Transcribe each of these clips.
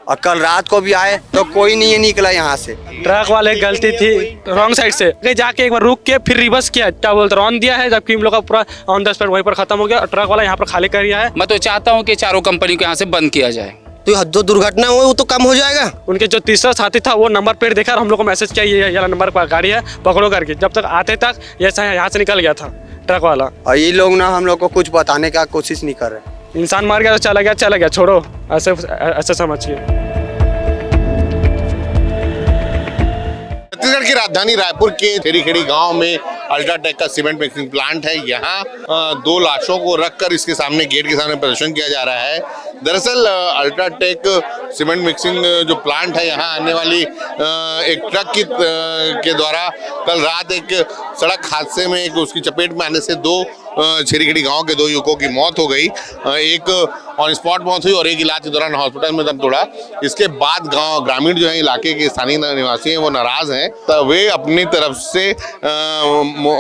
और कल रात को भी आए तो कोई नहीं निकला यहाँ से। ट्रक वाले गलती थी रॉन्ग साइड से जाके एक बार रुक के फिर रिवर्स किया, क्या बोलते रॉन दिया है, जबकि हम लोग का पूरा ऑन द स्पॉट वहीं पर खत्म हो गया। ट्रक वाला यहाँ पर खाली कर दिया है। मैं तो चाहता हूँ कि चारों कंपनी को यहाँ से बंद किया जाए, तो जो दुर्घटना हुई वो तो कम हो जाएगा। उनके जो तीसरा साथी था वो नंबर प्लेट देखा और हम लोग को मैसेज किया ये वाला नंबर पर गाड़ी है पकड़ो करके। जब तक आते तक ये यहाँ से निकल गया था ट्रक वाला। और ये लोग ना हम लोग को कुछ बताने का कोशिश नहीं कर रहे। इंसान मार गया तो चला गया छोड़ो, ऐसे समझिए। छत्तीसगढ़ की राजधानी रायपुर के खेड़ी गांव में अल्ट्राटेक का सीमेंट मिक्सिंग प्लांट है। यहाँ 2 लाशों को रखकर इसके सामने गेट के सामने प्रदर्शन किया जा रहा है। दरअसल अल्ट्राटेक सीमेंट मिक्सिंग जो प्लांट है, यहाँ आने वाली एक ट्रक के द्वारा कल रात एक सड़क हादसे में उसकी चपेट में आने से 2 छेरीखेड़ी गांव के 2 युवकों की मौत हो गई। एक ऑन स्पॉट मौत हुई और एक इलाज के दौरान हॉस्पिटल में दम तोड़ा। इसके बाद ग्रामीण जो है इलाके के स्थानीय निवासी हैं वो नाराज हैं, तो वे अपनी तरफ से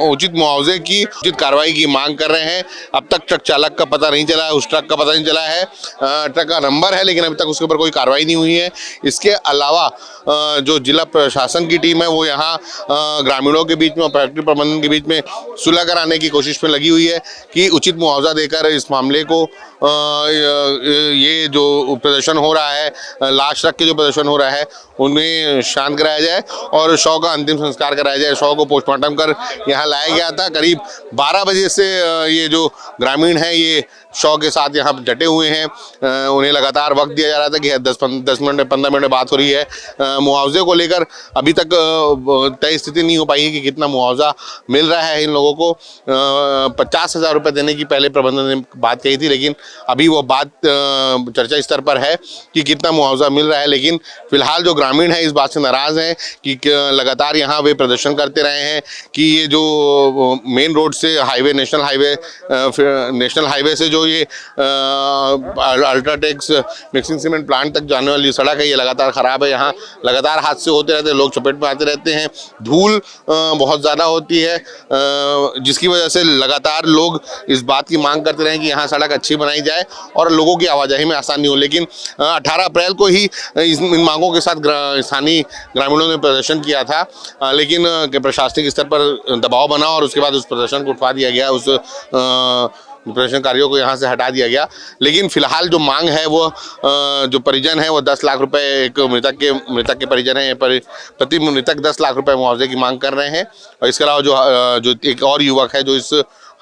उचित मुआवजे की उचित कार्रवाई की मांग कर रहे हैं। अब तक ट्रक चालक का पता नहीं चला है, उस ट्रक का पता नहीं चला है, ट्रक का नंबर है लेकिन अभी तक उसके ऊपर कोई कार्रवाई नहीं हुई है। इसके अलावा जो जिला प्रशासन की टीम है वो यहाँ ग्रामीणों के बीच में और फैक्ट्री प्रबंधन के बीच में सुलह कराने की कोशिश में लगी हुई है कि उचित मुआवजा देकर इस मामले को ये जो प्रदर्शन हो रहा है, लाश रख के जो प्रदर्शन हो रहा है उन्हें शांत कराया जाए और शव का अंतिम संस्कार कराया जाए। शव को पोस्टमार्टम कर यहाँ लाया गया था। करीब 12 बजे से ये जो ग्रामीण हैं ये शव के साथ यहाँ डटे हुए हैं। उन्हें लगातार वक्त दिया जा रहा था कि 10 मिनट 15 मिनट बात हो रही है। मुआवजे को लेकर अभी तक तय स्थिति नहीं हो पाई है कि कितना मुआवजा मिल रहा है इन लोगों को। 50,000 रुपये देने की पहले प्रबंधन ने बात कही थी, लेकिन अभी वो बात चर्चा स्तर पर है कि कितना मुआवजा मिल रहा है। लेकिन फिलहाल जो ग्रामीण है इस बात से नाराज हैं कि लगातार यहाँ वे प्रदर्शन करते रहे हैं कि ये जो मेन रोड से हाईवे नेशनल हाईवे से जो ये अल्ट्राटेक मिक्सिंग सीमेंट प्लांट तक जाने वाली सड़क है ये लगातार खराब है। यहाँ लगातार हादसे होते रहते हैं, लोग चपेट में आते रहते हैं, धूल बहुत ज़्यादा होती है, जिसकी वजह से लगातार लोग इस बात की मांग करते रहे कि यहाँ सड़क अच्छी बनाई जाए और लोगों की आवाजाही में आसानी हो। लेकिन 18 अप्रैल को ही इन मांगों के साथ स्थानीय ग्रामीणों ने प्रदर्शन किया था, लेकिन प्रशासनिक स्तर पर दबाव बना और उसके बाद उस प्रदर्शन को उठवा दिया गया, उस प्रदर्शनकारियों को यहाँ से हटा दिया गया। लेकिन फिलहाल जो मांग है वो जो परिजन है वो 10 लाख रुपए, एक मृतक के परिजन है प्रति मृतक 10 लाख रुपए मुआवजे की मांग कर रहे हैं। और इसके अलावा जो एक और युवक है जो इस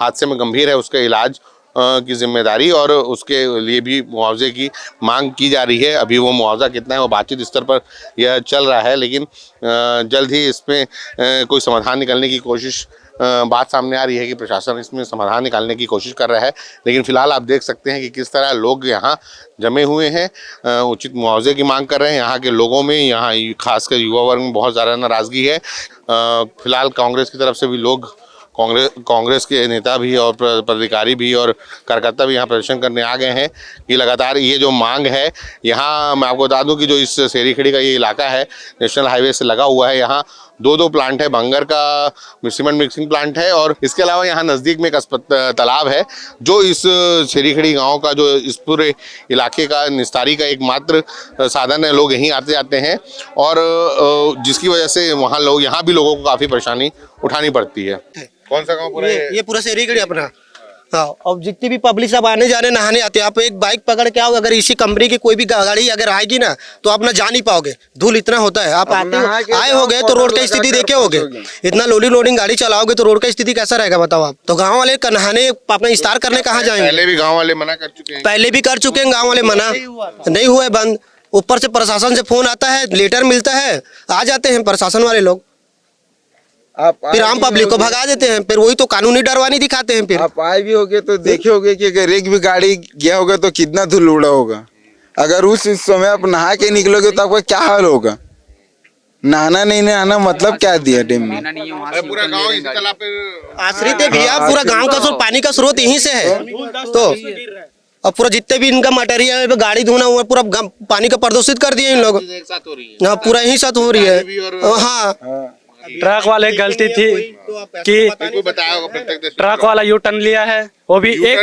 हादसे में गंभीर है उसके इलाज की जिम्मेदारी और उसके लिए भी मुआवजे की मांग की जा रही है। अभी वो मुआवजा कितना है वो बातचीत स्तर पर यह चल रहा है, लेकिन जल्द ही इसमें कोई समाधान निकालने की कोशिश बात सामने आ रही है कि प्रशासन इसमें समाधान निकालने की कोशिश कर रहा है। लेकिन फिलहाल आप देख सकते हैं कि किस तरह लोग यहाँ जमे हुए हैं, उचित मुआवजे की मांग कर रहे हैं। यहाँ के लोगों में, यहाँ खासकर युवा वर्ग में बहुत ज़्यादा नाराज़गी है। फिलहाल कांग्रेस की तरफ से भी लोग, कांग्रेस के नेता भी और पदाधिकारी भी और कार्यकर्ता भी यहाँ प्रदर्शन करने आ गए हैं कि लगातार ये जो मांग है, यहाँ मैं आपको बता दूं कि जो इस छेरीखेड़ी का ये इलाका है नेशनल हाईवे से लगा हुआ है, यहाँ 2 प्लांट है। बंगर का सीमेंट मिक्सिंग प्लांट है और इसके अलावा यहाँ नज़दीक में एक तालाब है जो इस छेरीखेड़ी गाँव का, जो इस पूरे इलाके का निस्तारी का एकमात्र साधन है। लोग यहीं आते जाते हैं और जिसकी वजह से वहाँ लोग, यहाँ भी लोगों को काफ़ी परेशानी उठानी पड़ती है। कौन सा गांव पूरा ये पूरा छेरीखेड़ी अपना। हाँ, और जितनी भी पब्लिक सब आने जाने नहाने आते हैं, आप एक बाइक पकड़ के आओ, अगर इसी कंपनी की कोई भी गाड़ी अगर आएगी ना तो आप ना जा नहीं पाओगे, धूल इतना होता है। आप आए होगे तो रोड का स्थिति देखे होगे, इतना लोडिंग गाड़ी चलाओगे तो रोड का स्थिति कैसा रहेगा बताओ आप। तो गाँव वाले नहाने अपना विस्तार करने कहाँ जाएंगे? पहले भी गाँव वाले मना कर चुके हैं, पहले भी कर चुके हैं गाँव वाले मना, नहीं हुआ है बंद। ऊपर से प्रशासन से फोन आता है, लेटर मिलता है, आ जाते हैं प्रशासन वाले लोग, फिर आम पब्लिक को भगा देते हैं। फिर वही तो कानूनी डरवानी दिखाते हैं। फिर आप आए भी होगे तो देखे होगे कि अगर एक भी गाड़ी गया होगा तो कितना धूल उड़ा होगा। अगर उस समय आप नहा के निकलोगे तो आपका क्या हाल होगा। नहाना नहीं नहाना मतलब क्या दिया डैम में। पूरा गांव इस तालाब पे आश्रित है भैया, पूरा गांव का पानी का स्रोत यहीं से है। तो अब पूरा जितने भी इनका मटेरियल गाड़ी धोना हुआ पूरा पानी का प्रदूषित कर दिया इन लोग। एक साथ हो रही है। हाँ, पूरा यही साथ हो रही है। हाँ, ट्रक वाले की गलती थी कि कोई बताया होगा प्रत्येक ट्रक वाला यू टर्न लिया है, वो भी एक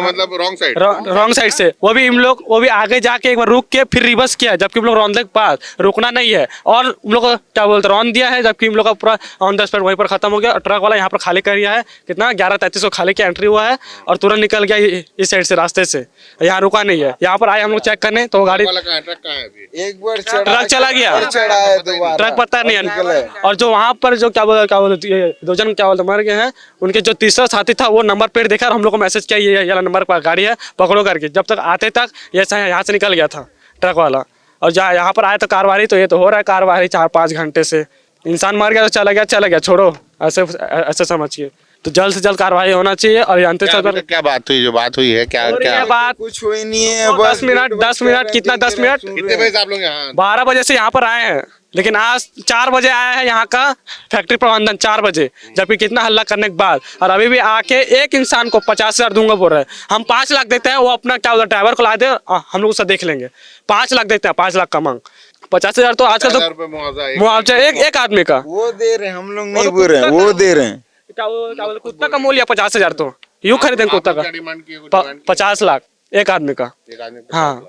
मतलब रॉन्ग साइड रॉन्ग साइड से, वो भी आगे जाके एक बार रुक के फिर रिवर्स किया, जबकि हम लोग रौंदे के पास रुकना नहीं है, और हम लोग को क्या बोलते रौन दिया है, जबकि हम लोग का पूरा ऑन द स्पॉट वहीं पर खत्म हो गया। ट्रक वाला यहाँ पर खाली कर दिया है, कितना 11:33 को खाली किया, एंट्री हुआ है और तुरंत निकल गया इस साइड से रास्ते से, यहाँ रुका नहीं है। यहाँ पर आए हम लोग चेक करने तो गाड़ी ट्रक कहाँ है अभी? एक बार ट्रक चला गया, चढ़ा है दोबारा ट्रक पता नहीं है। और जो वहाँ पर जो क्या बोलते दो जन क्या बोलते मर गए हैं, उनके जो तीसरा साथी था वो नंबर प्लेट देखा और हम लोग को मैसेज किया ये वाला नंबर पर गाड़ी है पकड़ो करके, जब तक आते तक ये यहाँ से निकल गया था ट्रक वाला। और जहाँ यहाँ पर आया तो कार्रवाई, तो ये तो हो रहा है कार्रवाई 4-5 घंटे से, इंसान मर गया तो चला गया छोड़ो, ऐसे समझिए। तो जल्द से जल्द कार्रवाई होना चाहिए। और जानते क्या बात हुई, जो बात हुई है क्या बात कुछ हुई नहीं है, 10 मिनट कितना 10 मिनट, कितने बजे से आप लोग यहाँ? 12 बजे से यहाँ पर आए हैं, लेकिन आज 4 बजे आया है यहाँ का फैक्ट्री प्रबंधन 4 बजे, जबकि कितना हल्ला करने के बाद, और अभी भी आके एक इंसान को 50,000 दूंगा बोल रहे हैं। हम 5 लाख देते हैं, वो अपना क्या बोलते ड्राइवर को ला दे, हम लोग उसे देख लेंगे। 5 लाख देते हैं, 5 लाख का मांग, 50,000 तो आजकल तो मुआवजा एक आदमी का वो दे रहे हैं, हम लोग नहीं बोल रहे हैं, वो दे रहे हैं। क्या बोलते कुत्ता का मूल्य 50,000, तो यूँ खरीदेंगे कुत्ता का 50 लाख एक आदमी का। हाँ,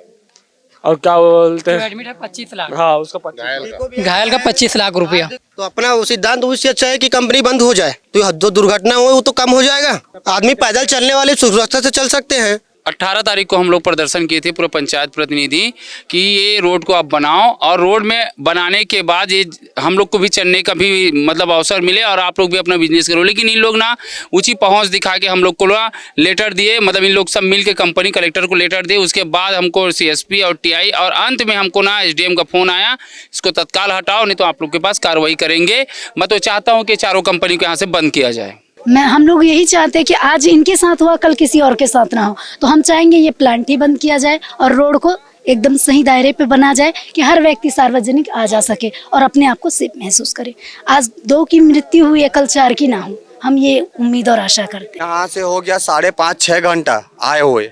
और क्या बोलते हैं एडमिट है 25 लाख, हाँ उसका 25 घायल का 25 लाख रुपया। तो अपना वो सिद्धांत उससे अच्छा है कि कंपनी बंद हो जाए, तो जो दुर्घटना हो वो तो कम हो जाएगा। आदमी पैदल चलने वाले सुरक्षा से चल सकते हैं। 18 तारीख को हम लोग प्रदर्शन किए थे पूरे पंचायत प्रतिनिधि कि ये रोड को आप बनाओ, और रोड में बनाने के बाद ये हम लोग को भी चलने का भी मतलब अवसर मिले और आप लोग भी अपना बिजनेस करो। लेकिन इन लोग ना ऊंची पहुंच दिखा के हम लोग को लेटर दिए, मतलब इन लोग सब मिल के कंपनी कलेक्टर को लेटर दिए, उसके बाद हमको CSP और TI, और अंत में हमको ना SDM का फ़ोन आया, इसको तत्काल हटाओ नहीं तो आप लोग के पास कार्रवाई करेंगे। मैं तो चाहता हूँ कि चारों कंपनी को यहाँ से बंद किया जाए। हम लोग यही चाहते हैं कि आज इनके साथ हुआ कल किसी और के साथ ना हो, तो हम चाहेंगे ये प्लांट ही बंद किया जाए और रोड को एकदम सही दायरे पे बना जाए कि हर व्यक्ति सार्वजनिक आ जा सके और अपने आप को सेफ महसूस करे। आज 2 की मृत्यु हुई है, कल 4 की ना हो, हम ये उम्मीद और आशा करते हैं। यहाँ से हो गया 5.5-6 घंटा आए हुए,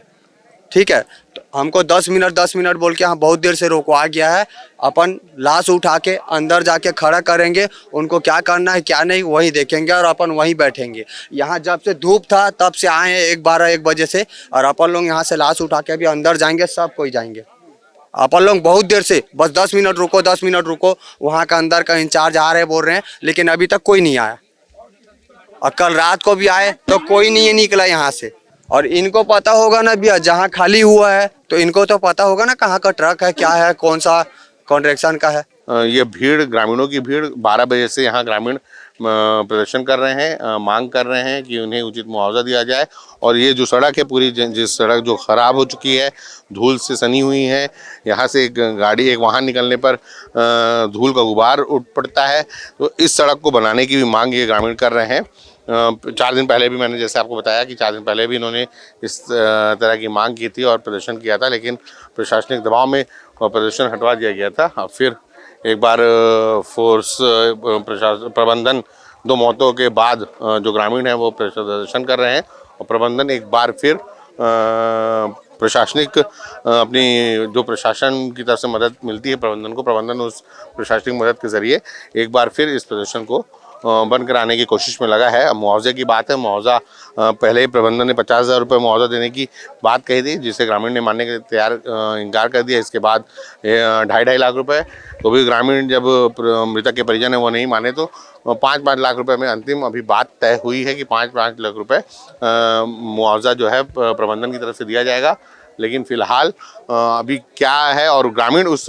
ठीक है, तो हमको 10 मिनट बोल के यहाँ बहुत देर से रोकवा गया है। अपन लाश उठा के अंदर जाके खड़ा करेंगे, उनको क्या करना है क्या नहीं वही देखेंगे और अपन वहीं बैठेंगे। यहाँ जब से धूप था तब से आए हैं 1 बजे से, और अपन लोग यहाँ से लाश उठा के अभी अंदर जाएंगे, सब कोई जाएंगे। अपन लोग बहुत देर से बस 10 मिनट रुको, वहाँ का अंदर का इंचार्ज आ रहे बोल रहे हैं, लेकिन अभी तक कोई नहीं आया। और कल रात को भी आए तो कोई नहीं निकला यहाँ से। और इनको पता होगा ना भैया, जहाँ खाली हुआ है तो इनको तो पता होगा ना कहाँ का ट्रक है, क्या है, कौन सा कॉन्ट्रैक्शन का है। ये भीड़, ग्रामीणों की भीड़ 12 बजे से यहाँ ग्रामीण प्रदर्शन कर रहे हैं, मांग कर रहे हैं कि उन्हें उचित मुआवजा दिया जाए। और ये जो सड़क है पूरी, जिस सड़क जो खराब हो चुकी है, धूल से सनी हुई है, यहाँ से एक वाहन निकलने पर धूल का गुबार उठ पड़ता है, तो इस सड़क को बनाने की भी मांग ये ग्रामीण कर रहे हैं। 4 दिन पहले भी मैंने जैसे आपको बताया कि 4 दिन पहले भी इन्होंने इस तरह की मांग की थी और प्रदर्शन किया था, लेकिन प्रशासनिक दबाव में प्रदर्शन हटवा दिया गया था। अब फिर एक बार फोर्स प्रबंधन 2 मौतों के बाद जो ग्रामीण हैं वो प्रदर्शन कर रहे हैं, और प्रबंधन एक बार फिर प्रशासनिक अपनी जो प्रशासन की तरफ से मदद मिलती है प्रबंधन को, प्रबंधन उस प्रशासनिक मदद के ज़रिए एक बार फिर इस प्रदर्शन को बंद कराने की कोशिश में लगा है। अब मुआवजे की बात है, मुआवजा पहले ही प्रबंधन ने 50,000 रुपये मुआवजा देने की बात कही थी, जिसे ग्रामीण ने मानने के इनकार कर दिया। इसके बाद 2.5 लाख रुपए, तो भी ग्रामीण जब मृतक के परिजन है वो नहीं माने, तो 5-5 लाख रुपए में अंतिम अभी बात तय हुई है कि 5-5 लाख रुपए मुआवजा जो है प्रबंधन की तरफ से दिया जाएगा। लेकिन फिलहाल अभी क्या है, और ग्रामीण उस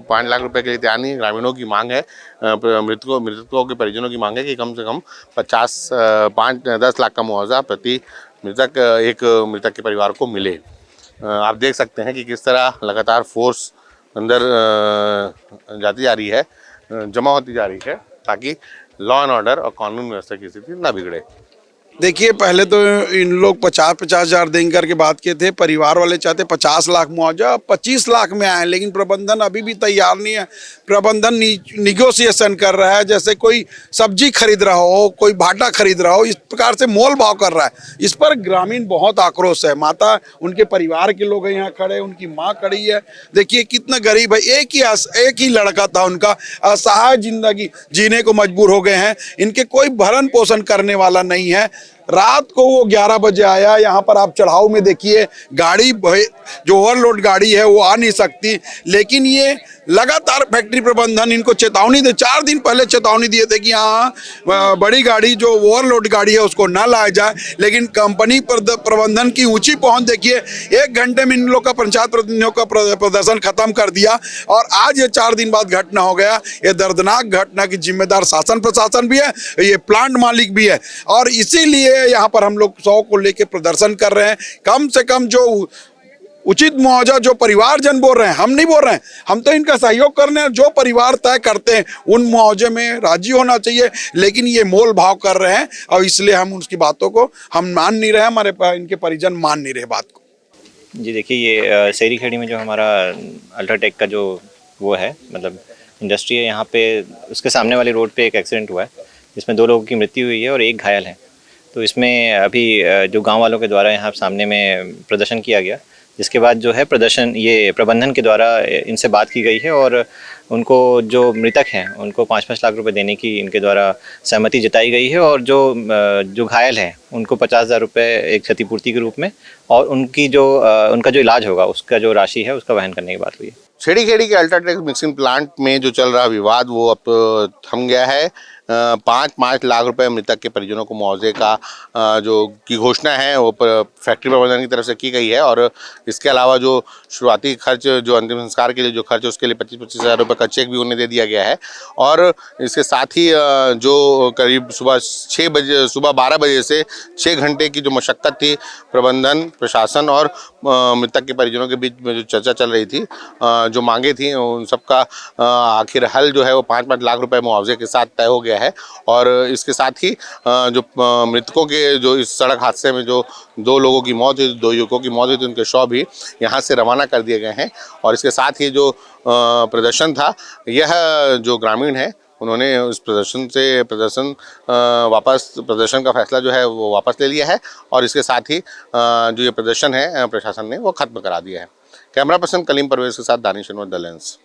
5 लाख रुपए के लिए तैयार नहीं है। ग्रामीणों की मांग है, मृतकों के परिजनों की मांग है कि कम से कम 5-10 लाख का मुआवजा प्रति मृतक, एक मृतक के परिवार को मिले। आप देख सकते हैं कि किस तरह लगातार फोर्स अंदर जाती जा रही है, जमा होती जा रही है, ताकि लॉ एंड ऑर्डर और कानून व्यवस्था की स्थिति न बिगड़े। देखिए, पहले तो इन लोग 50-50 हज़ार देंगे करके बात किए थे। परिवार वाले चाहते 50 लाख मुआवजा, 25 लाख में आए, लेकिन प्रबंधन अभी भी तैयार नहीं है। प्रबंधन निगोशिएशन कर रहा है, जैसे कोई सब्जी खरीद रहा हो, कोई भाटा खरीद रहा हो, इस प्रकार से मोल भाव कर रहा है। इस पर ग्रामीण बहुत आक्रोश है। माता, उनके परिवार के लोग यहाँ खड़े, उनकी माँ खड़ी है। देखिए कितना गरीब है, एक ही लड़का था उनका, असहाय जिंदगी जीने को मजबूर हो गए हैं। इनके कोई भरण पोषण करने वाला नहीं है। रात को वो 11 बजे आया। यहाँ पर आप चढ़ाव में देखिए, गाड़ी जो ओवरलोड गाड़ी है वो आ नहीं सकती, लेकिन ये लगातार फैक्ट्री प्रबंधन इनको चेतावनी दे, 4 दिन पहले चेतावनी दिए थे कि यहाँ बड़ी गाड़ी जो ओवरलोड गाड़ी है उसको ना लाया जाए, लेकिन कंपनी प्रबंधन की ऊंची पहुंच देखिए, 1 घंटे में इन लोग का पंचायत प्रतिनिधियों का प्रदर्शन खत्म कर दिया और आज ये 4 दिन बाद घटना हो गया। ये दर्दनाक घटना की जिम्मेदार शासन प्रशासन भी है, ये प्लांट मालिक भी है, और इसीलिए यहाँ पर हम लोग 100 को लेकर प्रदर्शन कर रहे हैं। कम से कम जो उचित मुआवजा जो परिवारजन बोल रहे हैं, हम नहीं बोल रहे हैं, हम तो इनका सहयोग कर रहे हैं। जो परिवार तय करते हैं उन मुआवजे में राजी होना चाहिए, लेकिन ये मोल भाव कर रहे हैं और इसलिए हम उसकी बातों को हम मान नहीं रहे, हमारे इनके परिजन मान नहीं रहे बात को। जी देखिए, ये सेरी खेड़ी में जो हमारा अल्ट्राटेक का जो वो है, मतलब इंडस्ट्री है, यहाँ पे उसके सामने वाली रोड पे एक एक्सीडेंट हुआ है जिसमें 2 लोगों की मृत्यु हुई है और 1 घायल है। तो इसमें अभी जो गांव वालों के द्वारा यहाँ सामने में प्रदर्शन किया गया, जिसके बाद जो है ये प्रबंधन के द्वारा इनसे बात की गई है और उनको जो मृतक हैं उनको 5-5 लाख रुपए देने की इनके द्वारा सहमति जताई गई है और जो घायल हैं उनको 50,000 रुपये एक क्षतिपूर्ति के रूप में और उनका जो इलाज होगा उसका जो राशि है उसका वहन करने की बात हुई है। छेड़ी खेड़ी के अल्ट्राटेक मिक्सिंग प्लांट में जो चल रहा विवाद वो अब थम गया है। 5 लाख रुपए मृतक के परिजनों को मुआवजे का जो की घोषणा है वो फैक्ट्री प्रबंधन की तरफ से की गई है और इसके अलावा जो शुरुआती खर्च जो अंतिम संस्कार के लिए जो खर्च है उसके लिए 25-25 हज़ार रुपये का चेक भी उन्हें दे दिया गया है। और इसके साथ ही जो करीब सुबह 12 बजे से 6 घंटे की जो मशक्क़त थी प्रबंधन प्रशासन और मृतक के परिजनों के बीच में जो चर्चा चल रही थी, जो मांगे थी, उन सबका आखिर हल जो है वो 5-5 लाख रुपए मुआवजे के साथ तय हो गया है। और इसके साथ ही जो मृतकों के जो इस सड़क हादसे में जो 2 लोगों की मौत हुई, 2 युवकों की मौत हुई थी, उनके शव भी यहाँ से रवाना कर दिए गए हैं। और इसके साथ ही जो प्रदर्शन था, यह जो ग्रामीण है उन्होंने उस प्रदर्शन का फैसला जो है वो वापस ले लिया है और इसके साथ ही जो ये प्रदर्शन है प्रशासन ने वो खत्म करा दिया है। कैमरा पर्सन कलीम परवेज के साथ दानिश अनवर, द लेंस।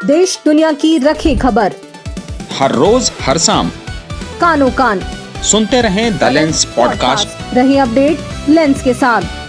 देश दुनिया की रखी खबर हर रोज हर शाम कानो कान सुनते रहें द लेंस पॉडकास्ट। रही अपडेट लेंस के साथ।